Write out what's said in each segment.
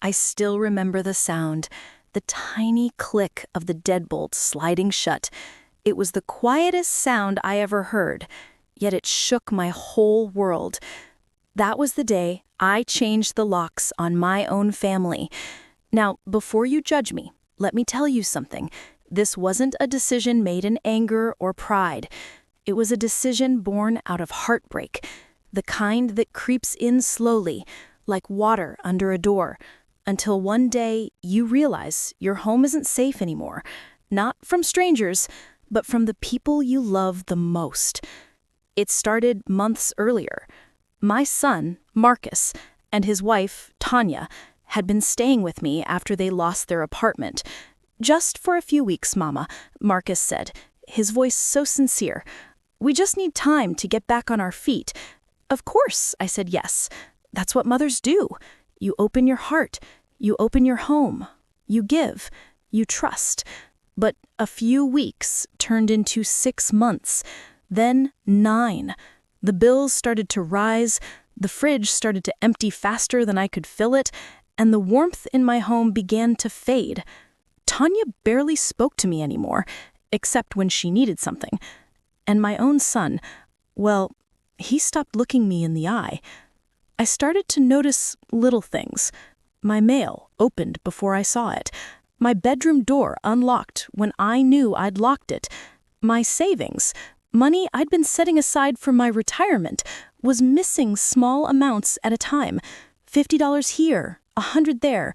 I still remember the sound, the tiny click of the deadbolt sliding shut. It was the quietest sound I ever heard, yet it shook my whole world. That was the day I changed the locks on my own family. Now, before you judge me, let me tell you something. This wasn't a decision made in anger or pride. It was a decision born out of heartbreak, the kind that creeps in slowly, like water under a door, until one day you realize your home isn't safe anymore, not from strangers, but from the people you love the most. It started months earlier. My son, Marcus, and his wife, Tanya, had been staying with me after they lost their apartment. "Just for a few weeks, Mama," Marcus said, his voice so sincere. "We just need time to get back on our feet." "Of course," I said, "yes. That's what mothers do. You open your heart. You open your home. You give. You trust." But a few weeks turned into 6 months, then 9. The bills started to rise, the fridge started to empty faster than I could fill it, and the warmth in my home began to fade. Tanya barely spoke to me anymore, except when she needed something. And my own son, well, he stopped looking me in the eye. I started to notice little things. My mail opened before I saw it. My bedroom door unlocked when I knew I'd locked it. My savings, money I'd been setting aside for my retirement, was missing small amounts at a time. $50 here, $100 there.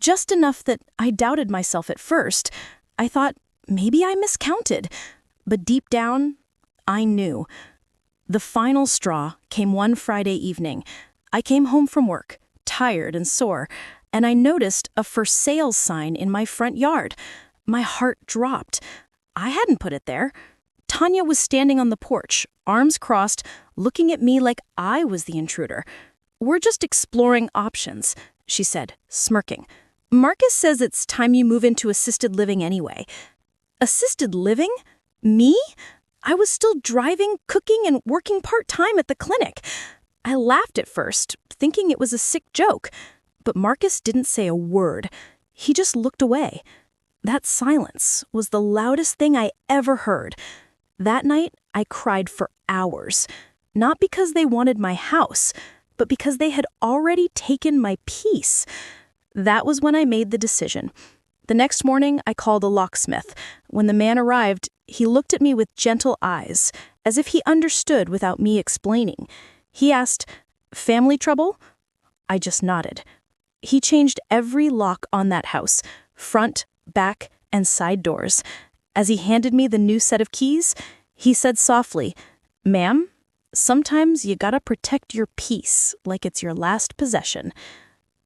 Just enough that I doubted myself at first. I thought, maybe I miscounted. But deep down, I knew. The final straw came one Friday evening. I came home from work, tired and sore, and I noticed a for sale sign in my front yard. My heart dropped. I hadn't put it there. Tanya was standing on the porch, arms crossed, looking at me like I was the intruder. "We're just exploring options," she said, smirking. "Marcus says it's time you move into assisted living anyway." Assisted living? Me? I was still driving, cooking, and working part-time at the clinic. I laughed at first, thinking it was a sick joke. But Marcus didn't say a word. He just looked away. That silence was the loudest thing I ever heard. That night, I cried for hours. Not because they wanted my house, but because they had already taken my peace. That was when I made the decision. The next morning, I called a locksmith. When the man arrived, he looked at me with gentle eyes, as if he understood without me explaining. He asked, "Family trouble?" I just nodded. He changed every lock on that house, front, back, and side doors. As he handed me the new set of keys, he said softly, "Ma'am, sometimes you gotta protect your peace like it's your last possession."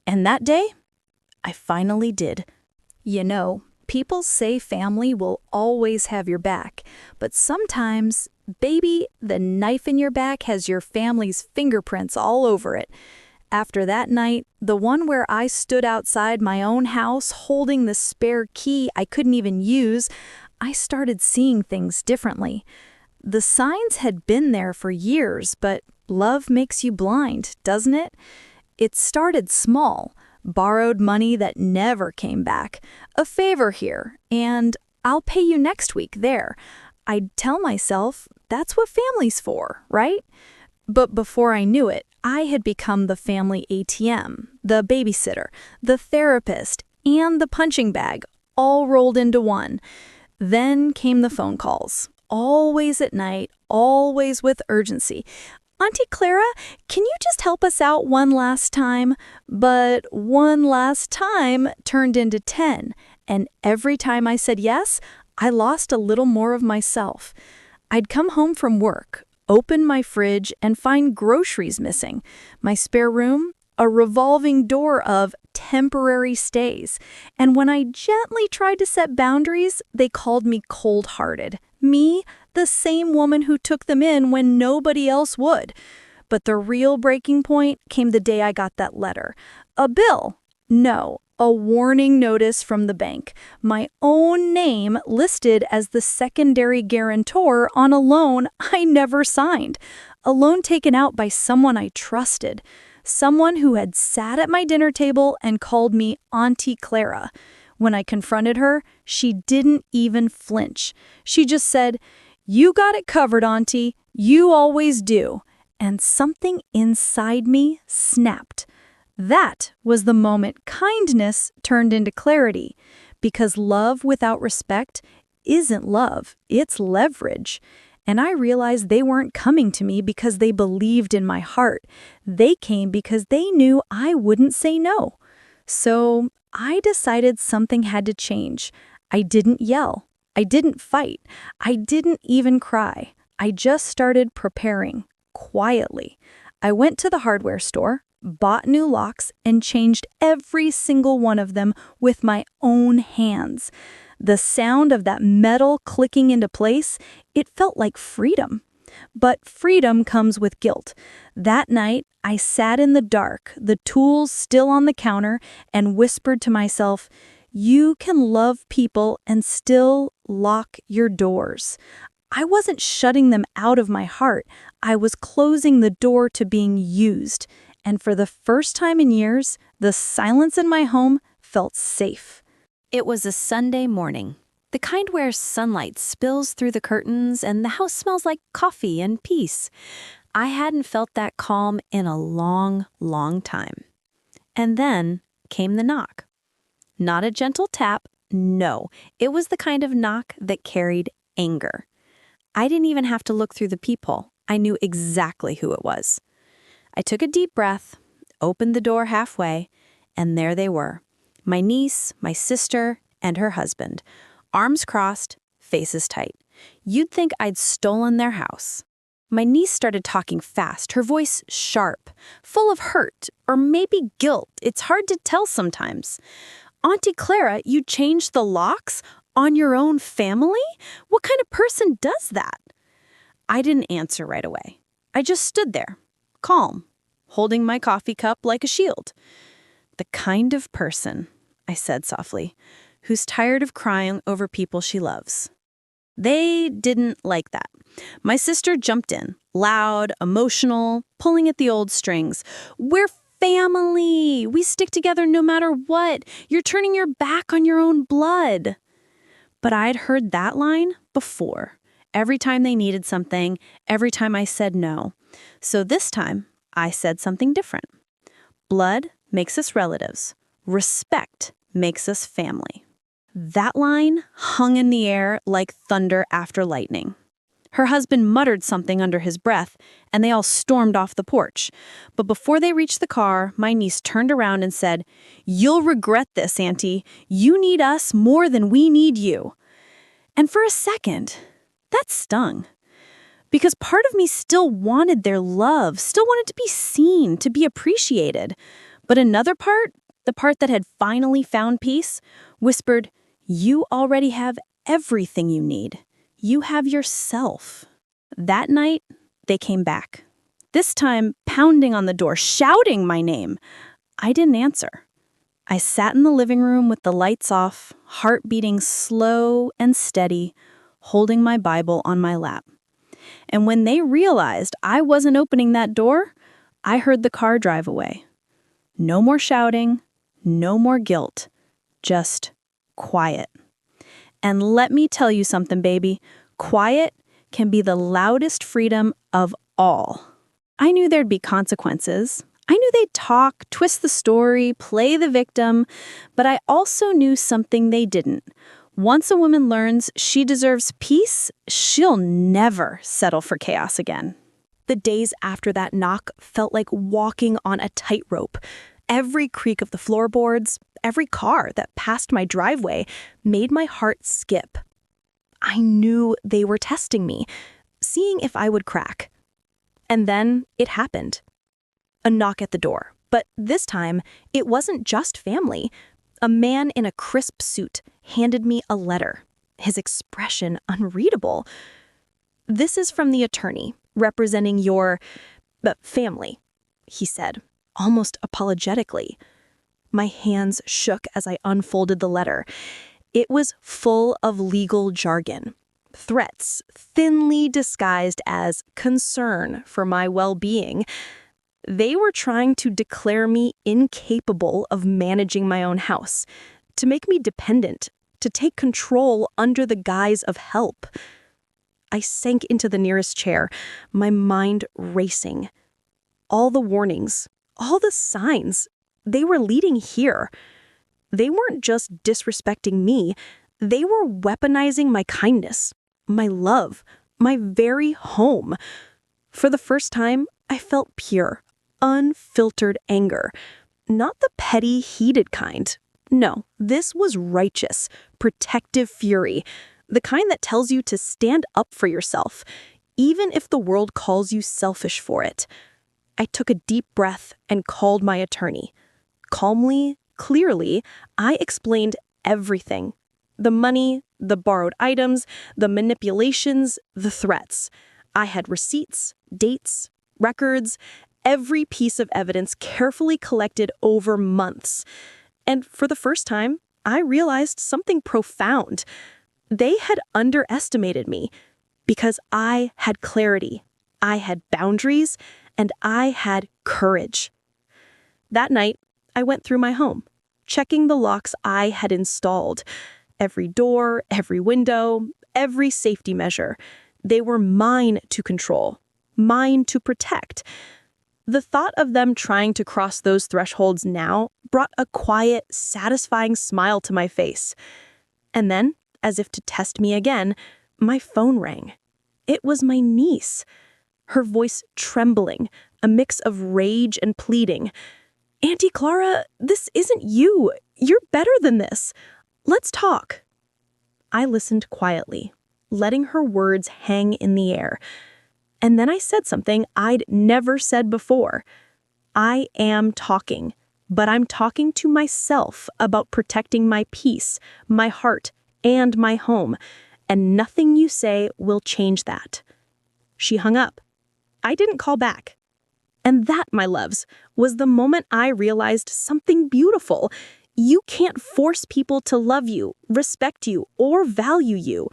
And that day, I finally did. You know, people say family will always have your back, but sometimes, baby, the knife in your back has your family's fingerprints all over it. After that night, the one where I stood outside my own house holding the spare key I couldn't even use, I started seeing things differently. The signs had been there for years, but love makes you blind, doesn't it? It started small, borrowed money that never came back, a favor here, and I'll pay you next week there. I'd tell myself, that's what family's for, right? But before I knew it, I had become the family ATM, the babysitter, the therapist, and the punching bag, all rolled into one. Then came the phone calls, always at night, always with urgency. "Auntie Clara, can you just help us out one last time?" But one last time turned into 10, and every time I said yes, I lost a little more of myself. I'd come home from work, open my fridge, and find groceries missing. My spare room, a revolving door of temporary stays. And when I gently tried to set boundaries, they called me cold-hearted. Me, the same woman who took them in when nobody else would. But the real breaking point came the day I got that letter. A bill. No, a warning notice from the bank. My own name listed as the secondary guarantor on a loan I never signed. A loan taken out by someone I trusted. someone who had sat at my dinner table and called me Auntie Clara. When I confronted her, she didn't even flinch. She just said, "You got it covered, Auntie. You always do." And something inside me snapped. That was the moment kindness turned into clarity, because love without respect isn't love, it's leverage. And I realized they weren't coming to me because they believed in my heart. They came because they knew I wouldn't say no. So I decided something had to change. I didn't yell. I didn't fight. I didn't even cry. I just started preparing, quietly. I went to the hardware store, bought new locks, and changed every single one of them with my own hands. The sound of that metal clicking into place, it felt like freedom. But freedom comes with guilt. That night, I sat in the dark, the tools still on the counter, and whispered to myself, "You can love people and still lock your doors." I wasn't shutting them out of my heart. I was closing the door to being used. And for the first time in years, the silence in my home felt safe. It was a Sunday morning, the kind where sunlight spills through the curtains and the house smells like coffee and peace. I hadn't felt that calm in a long, long time. And then came the knock. Not a gentle tap, no. It was the kind of knock that carried anger. I didn't even have to look through the peephole. I knew exactly who it was. I took a deep breath, opened the door halfway, and there they were. My niece, my sister, and her husband, arms crossed, faces tight. You'd think I'd stolen their house. My niece started talking fast, her voice sharp, full of hurt, or maybe guilt. It's hard to tell sometimes. "Auntie Clara, you changed the locks on your own family? What kind of person does that?" I didn't answer right away. I just stood there, calm, holding my coffee cup like a shield. "The kind of person," I said softly, "who's tired of crying over people she loves." They didn't like that. My sister jumped in, loud, emotional, pulling at the old strings. "We're family. We stick together no matter what. You're turning your back on your own blood." But I'd heard that line before. Every time they needed something, every time I said no. So this time, I said something different. Blood makes us relatives. Respect makes us family. That line hung in the air like thunder after lightning. Her husband muttered something under his breath, and they all stormed off the porch. But before they reached the car, my niece turned around and said, "You'll regret this, Auntie. You need us more than we need you." And for a second, that stung. Because part of me still wanted their love, still wanted to be seen, to be appreciated. But another part, the part that had finally found peace, whispered, "You already have everything you need. You have yourself." That night, they came back. This time, pounding on the door, shouting my name. I didn't answer. I sat in the living room with the lights off, heart beating slow and steady, holding my Bible on my lap. And when they realized I wasn't opening that door, I heard the car drive away. No more shouting, no more guilt, just quiet. And let me tell you something, baby. Quiet can be the loudest freedom of all. I knew there'd be consequences. I knew they'd talk, twist the story, play the victim, but I also knew something they didn't. Once a woman learns she deserves peace, she'll never settle for chaos again. The days after that knock felt like walking on a tightrope. Every creak of the floorboards, every car that passed my driveway made my heart skip. I knew they were testing me, seeing if I would crack. And then it happened. A knock at the door. But this time, it wasn't just family. A man in a crisp suit handed me a letter, his expression unreadable. "This is from the attorney, representing your family," he said, almost apologetically. My hands shook as I unfolded the letter. It was full of legal jargon, threats thinly disguised as concern for my well-being. They were trying to declare me incapable of managing my own house, to make me dependent, to take control under the guise of help. I sank into the nearest chair, my mind racing. All the warnings, all the signs, they were leading here. They weren't just disrespecting me, they were weaponizing my kindness, my love, my very home. For the first time, I felt pure, unfiltered anger. Not the petty, heated kind. No, this was righteous, protective fury. The kind that tells you to stand up for yourself, even if the world calls you selfish for it. I took a deep breath and called my attorney. Calmly, clearly, I explained everything. The money, the borrowed items, the manipulations, the threats. I had receipts, dates, records, every piece of evidence carefully collected over months. And for the first time, I realized something profound. They had underestimated me because I had clarity, I had boundaries, and I had courage. That night, I went through my home, checking the locks I had installed. Every door, every window, every safety measure. They were mine to control, mine to protect. The thought of them trying to cross those thresholds now brought a quiet, satisfying smile to my face. And then, as if to test me again, my phone rang. It was my niece, her voice trembling, a mix of rage and pleading. "Auntie Clara, this isn't you. You're better than this. Let's talk." I listened quietly, letting her words hang in the air. And then I said something I'd never said before. I am talking, but I'm talking to myself about protecting my peace, my heart, and my home, and nothing you say will change that. She hung up. I didn't call back. And that, my loves, was the moment I realized something beautiful. You can't force people to love you, respect you, or value you,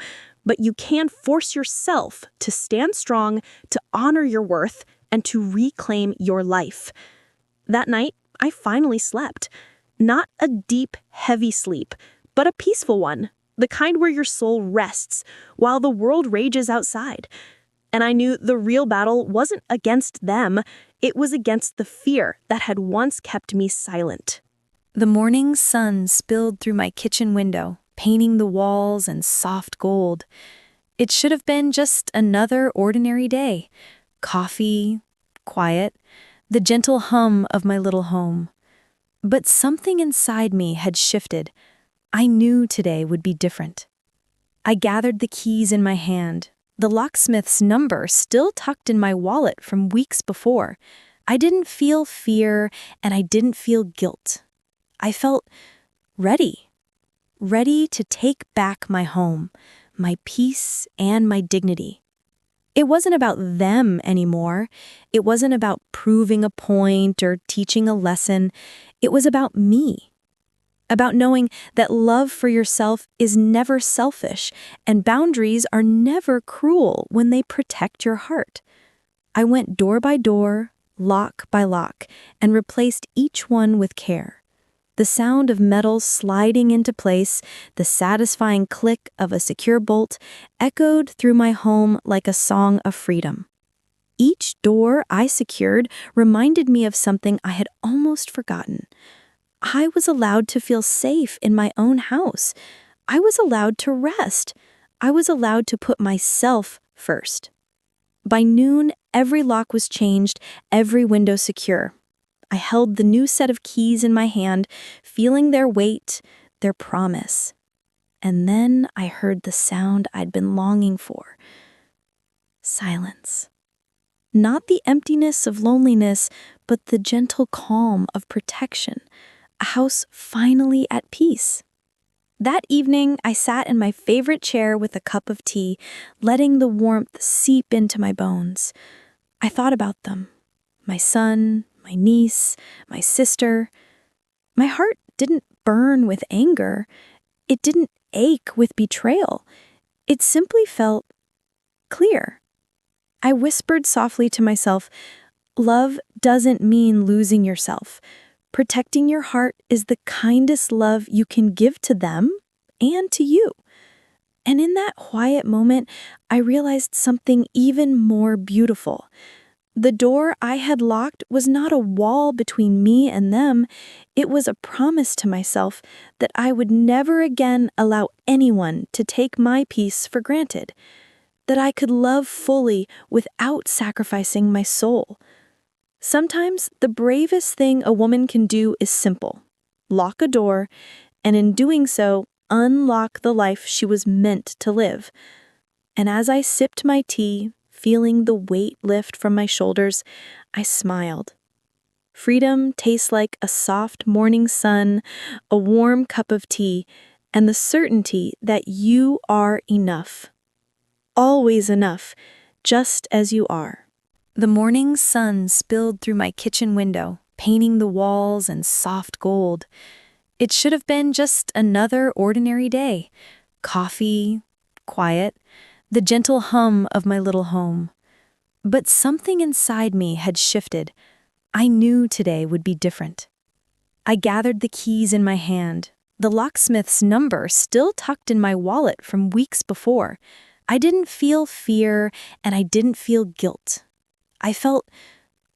but you can force yourself to stand strong, to honor your worth, and to reclaim your life. That night, I finally slept. Not a deep, heavy sleep, but a peaceful one, the kind where your soul rests while the world rages outside. And I knew the real battle wasn't against them, it was against the fear that had once kept me silent. The morning sun spilled through my kitchen window, painting the walls in soft gold. It should have been just another ordinary day. Coffee, quiet, the gentle hum of my little home. But something inside me had shifted. I knew today would be different. I gathered the keys in my hand, the locksmith's number still tucked in my wallet from weeks before. I didn't feel fear, and I didn't feel guilt. I felt ready to take back my home, my peace, and my dignity. It wasn't about them anymore. It wasn't about proving a point or teaching a lesson. It was about me. About knowing that love for yourself is never selfish and boundaries are never cruel when they protect your heart. I went door by door, lock by lock, and replaced each one with care. The sound of metal sliding into place, the satisfying click of a secure bolt, echoed through my home like a song of freedom. Each door I secured reminded me of something I had almost forgotten. I was allowed to feel safe in my own house. I was allowed to rest. I was allowed to put myself first. By noon, every lock was changed, every window secure. I held the new set of keys in my hand, feeling their weight, their promise. And then I heard the sound I'd been longing for. Silence. Not the emptiness of loneliness, but the gentle calm of protection. A house finally at peace. That evening, I sat in my favorite chair with a cup of tea, letting the warmth seep into my bones. I thought about them. My son, my niece, my sister. My heart didn't burn with anger. It didn't ache with betrayal. It simply felt clear. I whispered softly to myself, Love doesn't mean losing yourself. Protecting your heart is the kindest love you can give to them and to you. And in that quiet moment, I realized something even more beautiful. The door I had locked was not a wall between me and them. It was a promise to myself that I would never again allow anyone to take my peace for granted, that I could love fully without sacrificing my soul. Sometimes the bravest thing a woman can do is simple: lock a door, and in doing so, unlock the life she was meant to live. And as I sipped my tea, feeling the weight lift from my shoulders, I smiled. Freedom tastes like a soft morning sun, a warm cup of tea, and the certainty that you are enough. Always enough, just as you are. The morning sun spilled through my kitchen window, painting the walls in soft gold. It should have been just another ordinary day. Coffee, quiet, the gentle hum of my little home. But something inside me had shifted. I knew today would be different. I gathered the keys in my hand, the locksmith's number still tucked in my wallet from weeks before. I didn't feel fear, and I didn't feel guilt. I felt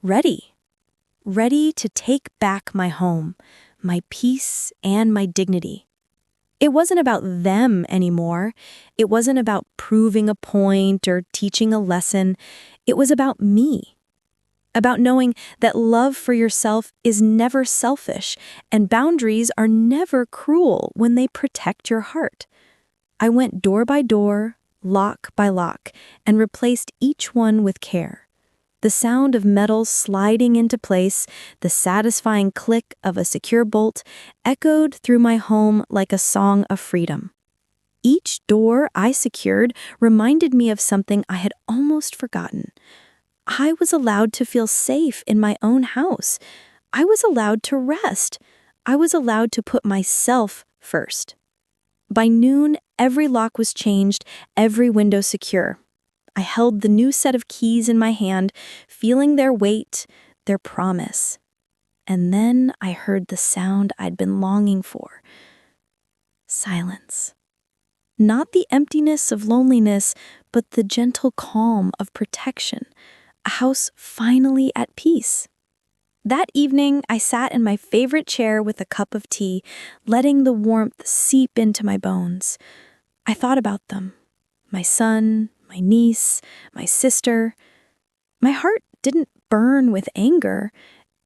ready to take back my home, my peace, and my dignity. It wasn't about them anymore. It wasn't about proving a point or teaching a lesson. It was about me. About knowing that love for yourself is never selfish and boundaries are never cruel when they protect your heart. I went door by door, lock by lock, and replaced each one with care. The sound of metal sliding into place, the satisfying click of a secure bolt, echoed through my home like a song of freedom. Each door I secured reminded me of something I had almost forgotten. I was allowed to feel safe in my own house. I was allowed to rest. I was allowed to put myself first. By noon, every lock was changed, every window secure. I held the new set of keys in my hand, feeling their weight, their promise. And then I heard the sound I'd been longing for. Silence. Not the emptiness of loneliness, but the gentle calm of protection. A house finally at peace. That evening, I sat in my favorite chair with a cup of tea, letting the warmth seep into my bones. I thought about them. My son, my niece, my sister. My heart didn't burn with anger.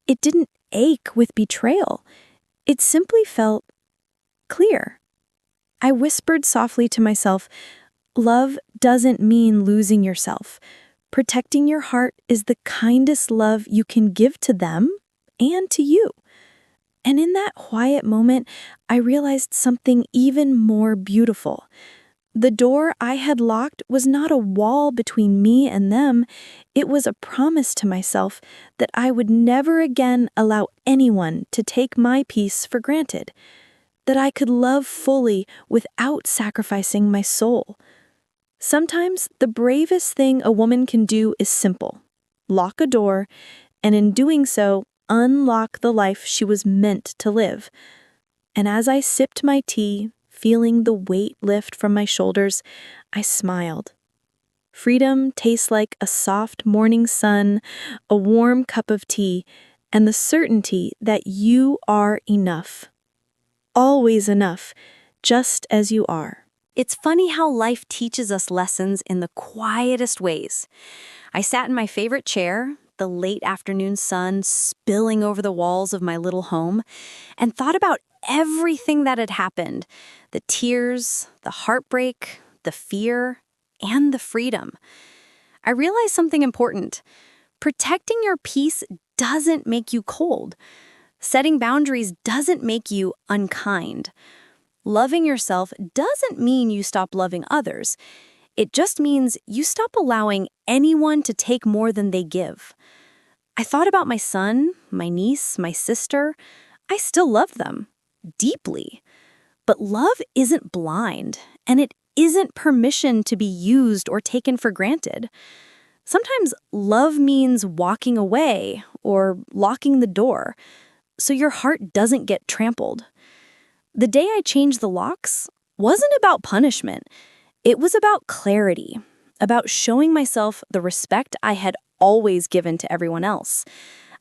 It didn't ache with betrayal. It simply felt clear. I whispered softly to myself, love doesn't mean losing yourself. Protecting your heart is the kindest love you can give to them and to you. And in that quiet moment, I realized something even more beautiful. The door I had locked was not a wall between me and them. It was a promise to myself that I would never again allow anyone to take my peace for granted, that I could love fully without sacrificing my soul. Sometimes the bravest thing a woman can do is simple: lock a door, and in doing so, unlock the life she was meant to live. And as I sipped my tea, feeling the weight lift from my shoulders, I smiled. Freedom tastes like a soft morning sun, a warm cup of tea, and the certainty that you are enough. Always enough, just as you are. It's funny how life teaches us lessons in the quietest ways. I sat in my favorite chair, the late afternoon sun spilling over the walls of my little home, and thought about everything that had happened: the tears, the heartbreak, the fear, and the freedom. I realized something important. Protecting your peace doesn't make you cold. Setting boundaries doesn't make you unkind. Loving yourself doesn't mean you stop loving others. It just means you stop allowing anyone to take more than they give. I thought about my son, my niece, my sister. I still love them deeply. But love isn't blind, and it isn't permission to be used or taken for granted. Sometimes love means walking away or locking the door so your heart doesn't get trampled. The day I changed the locks wasn't about punishment. It was about clarity, about showing myself the respect I had always given to everyone else,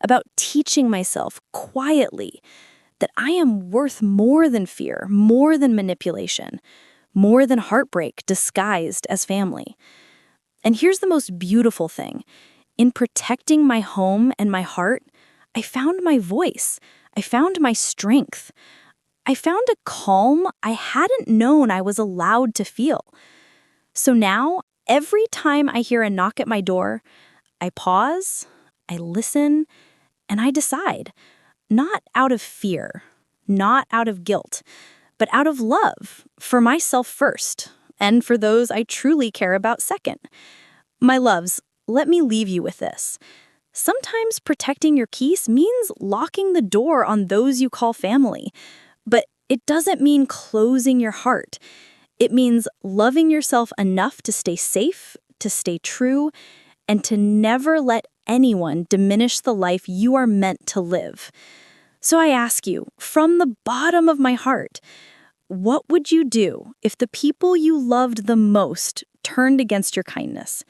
about teaching myself quietly that I am worth more than fear, more than manipulation, more than heartbreak disguised as family. And here's the most beautiful thing. In protecting my home and my heart, I found my voice. I found my strength. I found a calm I hadn't known I was allowed to feel. So now, every time I hear a knock at my door, I pause, I listen, and I decide. Not out of fear, not out of guilt, but out of love, for myself first, and for those I truly care about second. My loves, let me leave you with this. Sometimes protecting your peace means locking the door on those you call family, but it doesn't mean closing your heart. It means loving yourself enough to stay safe, to stay true, and to never let anyone diminish the life you are meant to live. So I ask you, from the bottom of my heart, what would you do if the people you loved the most turned against your kindness?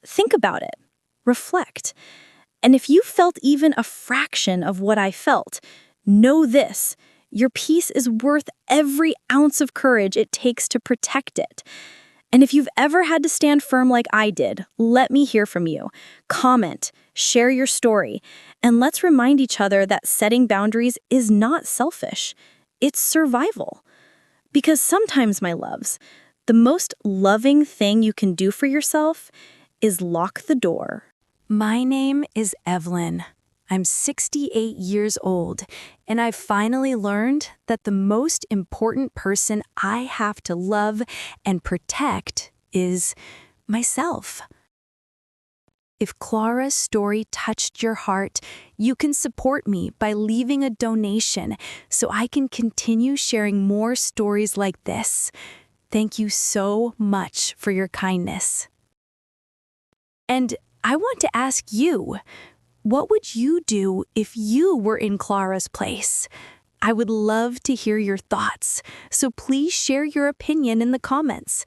Think about it. Reflect. And if you felt even a fraction of what I felt, know this: your peace is worth every ounce of courage it takes to protect it. And if you've ever had to stand firm like I did, let me hear from you. Comment, share your story, and let's remind each other that setting boundaries is not selfish. It's survival. Because sometimes, my loves, the most loving thing you can do for yourself is lock the door. My name is Evelyn. I'm 68 years old, and I've finally learned that the most important person I have to love and protect is myself. If Clara's story touched your heart, you can support me by leaving a donation so I can continue sharing more stories like this. Thank you so much for your kindness. And I want to ask you, what would you do if you were in Clara's place? I would love to hear your thoughts, so please share your opinion in the comments.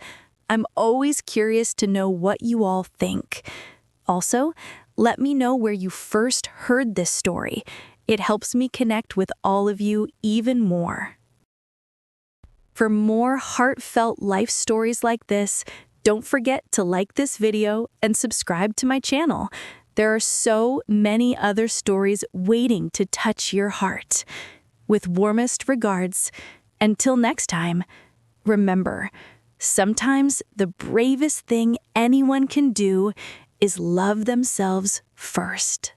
I'm always curious to know what you all think. Also, let me know where you first heard this story. It helps me connect with all of you even more. For more heartfelt life stories like this, don't forget to like this video and subscribe to my channel. There are so many other stories waiting to touch your heart. With warmest regards, until next time, remember, sometimes the bravest thing anyone can do is love themselves first.